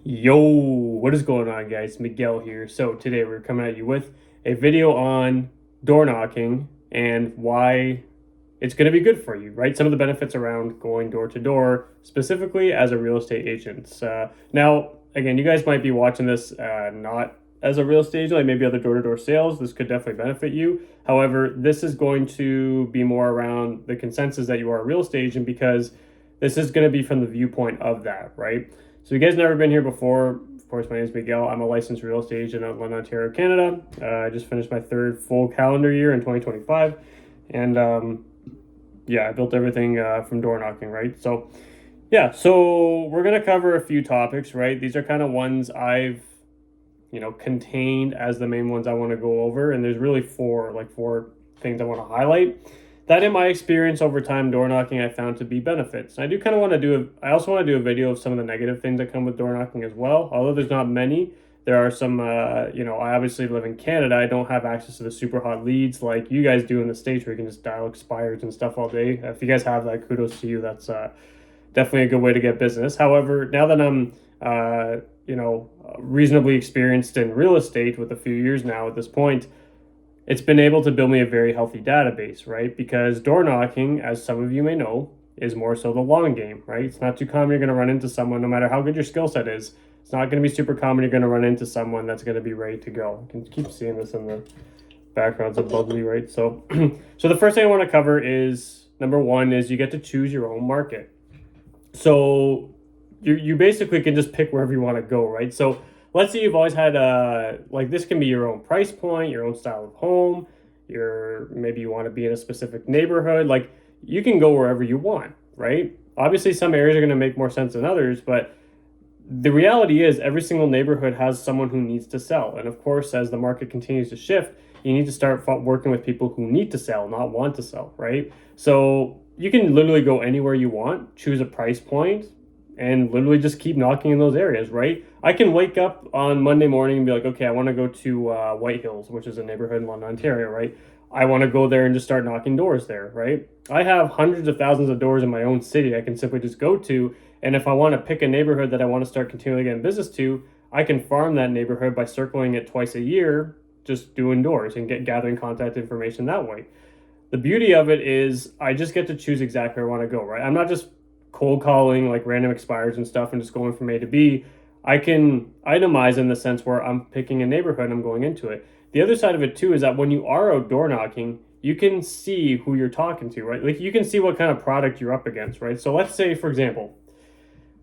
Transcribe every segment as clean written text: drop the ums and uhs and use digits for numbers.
Yo, what is going on, guys? Miguel here. So today we're coming at you with a video on door knocking and why it's going to be good for you, right? Some of the benefits around going door to door, specifically as a real estate agent. Now, again, you guys might be watching this not as a real estate agent, like maybe other door to door sales. This could definitely benefit you. However, this is going to be more around the consensus that you are a real estate agent because this is going to be from the viewpoint of that, right? So you guys never been here before. Of course, my name is Miguel. I'm a licensed real estate agent in London, Ontario, Canada. I just finished my third full calendar year in 2025. And yeah, I built everything from door knocking, right? So yeah, so we're going to cover a few topics, right? These are kind of ones I've, contained as the main ones I want to go over. And there's really four things I want to highlight that in my experience over time door knocking I found to be benefits. I do kind of want to I also want to do a video of some of the negative things that come with door knocking as well. Although there's not many, there are some, I obviously live in Canada. I don't have access to the super hot leads like you guys do in the States where you can just dial expires and stuff all day. If you guys have that, kudos to you. That's definitely a good way to get business. However, now that I'm, reasonably experienced in real estate with a few years now at this point, it's been able to build me a very healthy database, right? Because door knocking, as some of you may know, is more so the long game, right? It's not too common you're going to run into someone, no matter how good your skill set is. It's not going to be super common you're going to run into someone that's going to be ready to go. You can keep seeing this in the backgrounds of bubbly, right? So, so the first thing I want to cover is number one is you get to choose your own market. So you basically can just pick wherever you want to go, right? So let's say you've always had this can be your own price point, your own style of home, maybe you want to be in a specific neighborhood. Like you can go wherever you want, right? Obviously some areas are going to make more sense than others, but the reality is every single neighborhood has someone who needs to sell. And of course, as the market continues to shift, you need to start working with people who need to sell, not want to sell, right? So you can literally go anywhere you want, choose a price point, and literally just keep knocking in those areas, right? I can wake up on Monday morning and be like, okay, I want to go to White Hills, which is a neighborhood in London, Ontario, right? I want to go there and just start knocking doors there, right? I have hundreds of thousands of doors in my own city I can simply just go to. And if I want to pick a neighborhood that I want to start continually getting business to, I can farm that neighborhood by circling it twice a year, just doing doors and gathering contact information that way. The beauty of it is I just get to choose exactly where I want to go, right? I'm not just cold calling like random expires and stuff and just going from A to B. I can itemize in the sense where I'm picking a neighborhood and I'm going into it. The other side of it too is that when you are out door knocking, you can see who you're talking to, right? Like you can see what kind of product you're up against, right? So let's say, for example,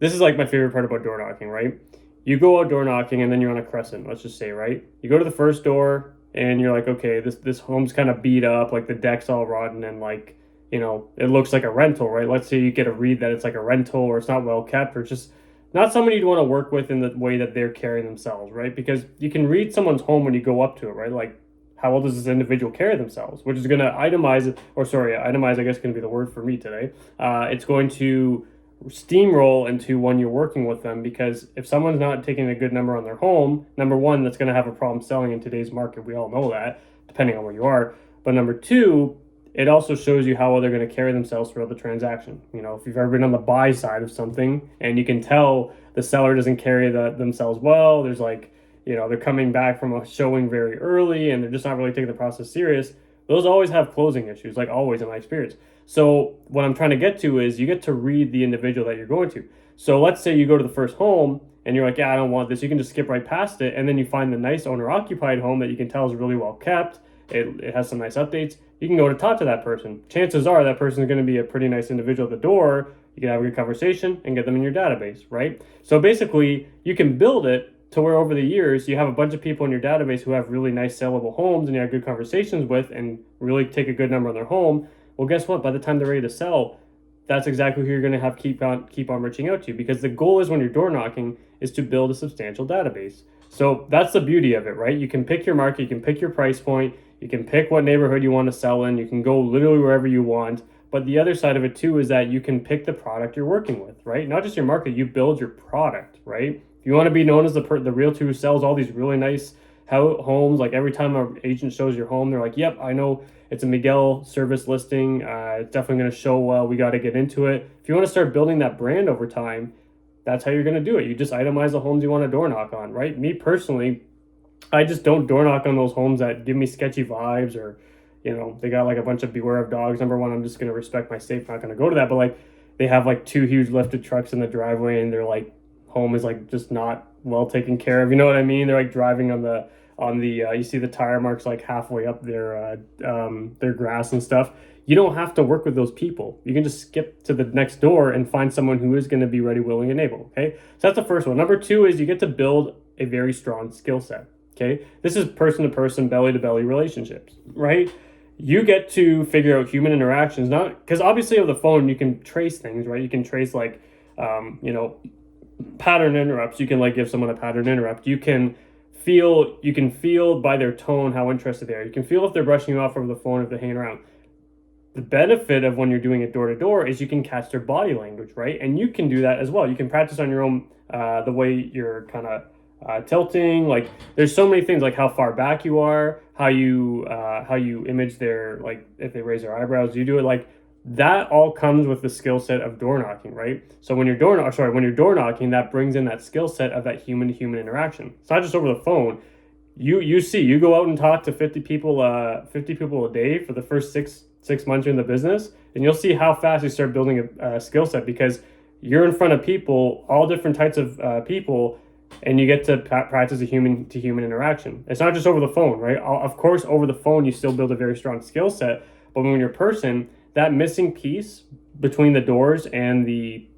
this is like my favorite part about door knocking, right? You go out door knocking and then you're on a crescent, let's just say, right? You go to the first door and you're like, okay, this home's kind of beat up, like the deck's all rotten and like, it looks like a rental, right? Let's say you get a read that it's like a rental or it's not well kept or it's just not somebody you'd want to work with in the way that they're carrying themselves, right? Because you can read someone's home when you go up to it, right? Like, how well does this individual carry themselves? Which is going to itemize, I guess, going to be the word for me today. It's going to steamroll into when you're working with them because if someone's not taking a good number on their home, number one, that's going to have a problem selling in today's market. We all know that, depending on where you are. But number two, it also shows you how well they're going to carry themselves throughout the transaction. If you've ever been on the buy side of something and you can tell the seller doesn't carry themselves well, there's like, they're coming back from a showing very early and they're just not really taking the process serious. Those always have closing issues, like always in my experience. So what I'm trying to get to is you get to read the individual that you're going to. So let's say you go to the first home and you're like, yeah, I don't want this. You can just skip right past it. And then you find the nice owner occupied home that you can tell is really well kept. It has some nice updates. You can go to talk to that person. Chances are that person is going to be a pretty nice individual at the door. You can have a good conversation and get them in your database, right? So basically, you can build it to where over the years you have a bunch of people in your database who have really nice sellable homes and you have good conversations with and really take a good number on their home. Well, guess what? By the time they're ready to sell, that's exactly who you're going to have keep on reaching out to, because the goal is when you're door knocking is to build a substantial database. So that's the beauty of it, right? You can pick your market, you can pick your price point, you can pick what neighborhood you want to sell in, you can go literally wherever you want. But the other side of it too is that you can pick the product you're working with, right? Not just your market, you build your product, right? If you want to be known as the realtor who sells all these really nice homes, like every time an agent shows your home, they're like, yep, I know it's a Miguel service listing. It's definitely going to show well. We got to get into it. If you want to start building that brand over time, that's how you're going to do it. You just itemize the homes you want to door knock on, right? Me personally, I just don't door knock on those homes that give me sketchy vibes, or, they got like a bunch of beware of dogs. Number one, I'm just going to respect my safe, not going to go to that. But like, they have like two huge lifted trucks in the driveway, and their like home is like just not well taken care of. You know what I mean? They're like driving on the you see the tire marks like halfway up their grass and stuff. You don't have to work with those people. You can just skip to the next door and find someone who is going to be ready, willing, and able. Okay, so that's the first one. Number two is you get to build a very strong skill set. Okay, this is person to person, belly to belly relationships, right? You get to figure out human interactions, not because obviously over the phone you can trace things, right? You can trace like, pattern interrupts. You can like give someone a pattern interrupt. You can feel by their tone how interested they are. You can feel if they're brushing you off over the phone, if they're hanging around. The benefit of when you're doing it door to door is you can catch their body language, right? And you can do that as well. You can practice on your own, the way you're kind of tilting. Like there's so many things, like how far back you are, how you image their, like if they raise their eyebrows, you do it. Like that all comes with the skill set of door knocking, right? So when you're door knocking, that brings in that skill set of that human to human interaction. It's not just over the phone. You go out and talk to 50 people a day for the first six months you're in the business, and you'll see how fast you start building a skill set, because you're in front of people, all different types of people, and you get to practice a human to human interaction. It's not just over the phone, right? Of course, over the phone you still build a very strong skill set, but when you're person, that missing piece between the doors and the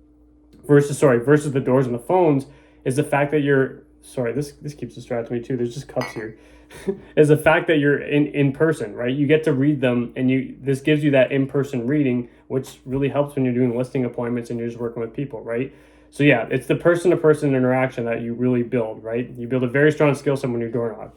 versus the doors and the phones is the fact that you're this keeps distracting me too. There's just cups here. Is the fact that you're in person, right? You get to read them, and this gives you that in-person reading, which really helps when you're doing listing appointments and you're just working with people, right? So yeah, it's the person-to-person interaction that you really build, right? You build a very strong skill set when you're door knock.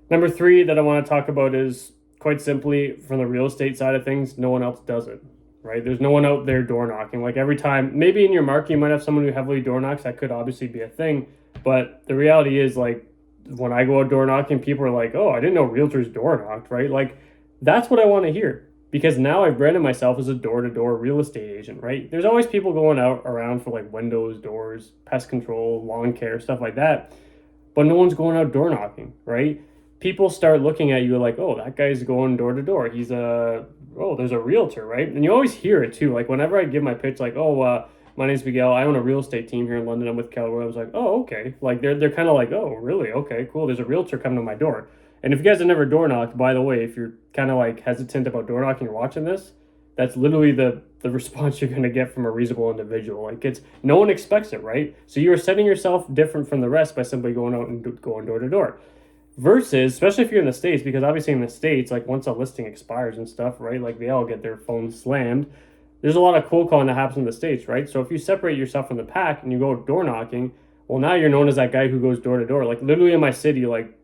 Number three that I want to talk about is, quite simply, from the real estate side of things, no one else does it, right? There's no one out there door knocking. Like every time, maybe in your market you might have someone who heavily door knocks. That could obviously be a thing, but the reality is, like, when I go out door knocking, people are like, "Oh, I didn't know realtors door knocked," right? Like, that's what I want to hear, because now I've branded myself as a door-to-door real estate agent, right? There's always people going out around for like windows, doors, pest control, lawn care, stuff like that, but no one's going out door knocking, right? People start looking at you like, "Oh, that guy's going door to door. There's a realtor," right? And you always hear it too. Like whenever I give my pitch, like, "Oh, my name's Miguel. I own a real estate team here in London. I'm with Keller." I was like, "Oh, okay." Like they're kind of like, "Oh, really? Okay, cool. There's a realtor coming to my door." And if you guys have never door knocked, by the way, if you're kind of like hesitant about door knocking or watching this, that's literally the response you're going to get from a reasonable individual. Like no one expects it, right? So you're setting yourself different from the rest by simply going out and going door to door. Versus, especially if you're in the States, because obviously in the States, like once a listing expires and stuff, right? Like they all get their phones slammed. There's a lot of cold calling that happens in the States, right? So if you separate yourself from the pack and you go door knocking, well, now you're known as that guy who goes door to door. Like literally in my city, like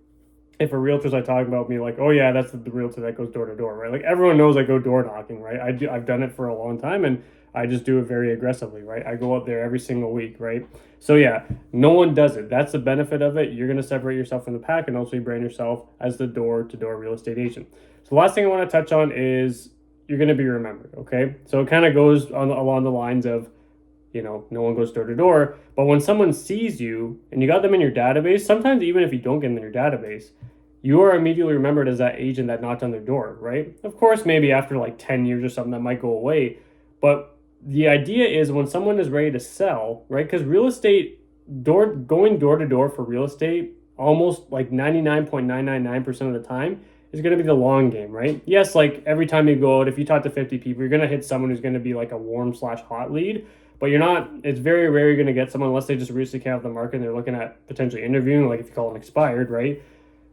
if a realtor's like talking about me, like, "Oh yeah, that's the realtor that goes door to door," right? Like everyone knows I go door knocking, right? I've done it for a long time, and I just do it very aggressively, right? I go out there every single week, right? So yeah, no one does it. That's the benefit of it. You're going to separate yourself from the pack, and also you brand yourself as the door to door real estate agent. So the last thing I want to touch on is you're going to be remembered, okay? So it kind of goes along the lines of, no one goes door to door, but when someone sees you and you got them in your database, sometimes even if you don't get them in your database, you are immediately remembered as that agent that knocked on their door, right? Of course, maybe after like 10 years or something, that might go away, but the idea is when someone is ready to sell, right? Because real estate, going door to door for real estate, almost like 99.999% of the time, is going to be the long game, right? Yes, like every time you go out, if you talk to 50 people, you're going to hit someone who's going to be like a warm/hot lead, but it's very rare you're going to get someone unless they just recently came off the market and they're looking at potentially interviewing, like if you call them expired, right?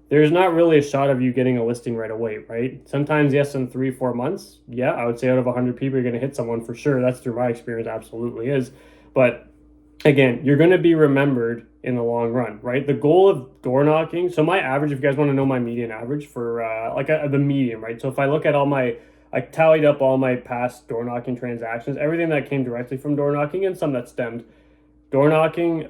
There's not really a shot of you getting a listing right away, right? Sometimes, yes, in 3-4 months, yeah, I would say out of 100 people, you're going to hit someone for sure. That's through my experience, absolutely is. But again, you're going to be remembered in the long run, right? The goal of door knocking, so my average, if you guys want to know my median average for the median, right? So if I look at I tallied up all my past door knocking transactions, everything that came directly from door knocking and some that stemmed. Door knocking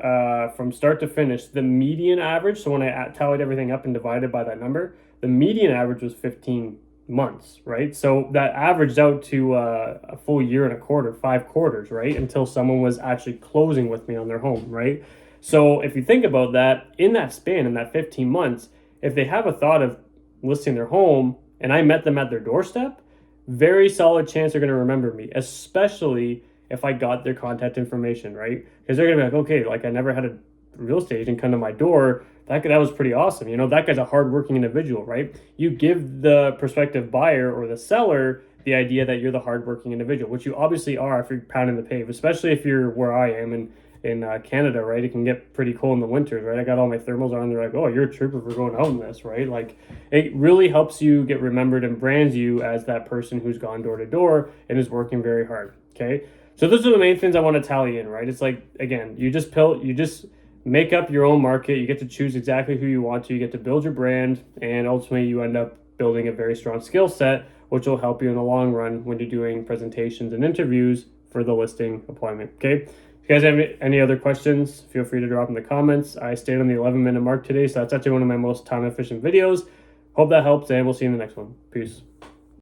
from start to finish, the median average, so when I tallied everything up and divided by that number, the median average was 15 months, right? So that averaged out to a full year and a quarter, 5 quarters, right? Until someone was actually closing with me on their home, right? So if you think about that, in that span, in that 15 months, if they have a thought of listing their home and I met them at their doorstep, very solid chance they're going to remember me, especially if I got their contact information, right? Because they're going to be like, okay, like I never had a real estate agent come to my door. That was pretty awesome. You know, that guy's a hardworking individual, right? You give the prospective buyer or the seller the idea that you're the hardworking individual, which you obviously are if you're pounding the pave, especially if you're where I am in Canada, right? It can get pretty cold in the winters, right? I got all my thermals on. They're like, oh, you're a trooper for going out in this, right? Like, it really helps you get remembered and brands you as that person who's gone door to door and is working very hard. Okay, so those are the main things I want to tally in, right? It's like, again, you just make up your own market. You get to choose exactly who you want to. You get to build your brand, and ultimately, you end up building a very strong skill set, which will help you in the long run when you're doing presentations and interviews for the listing appointment. Okay. If you guys have any other questions, feel free to drop in the comments. I stayed on the 11-minute mark today, so that's actually one of my most time efficient videos. Hope that helps, and we'll see you in the next one. Peace.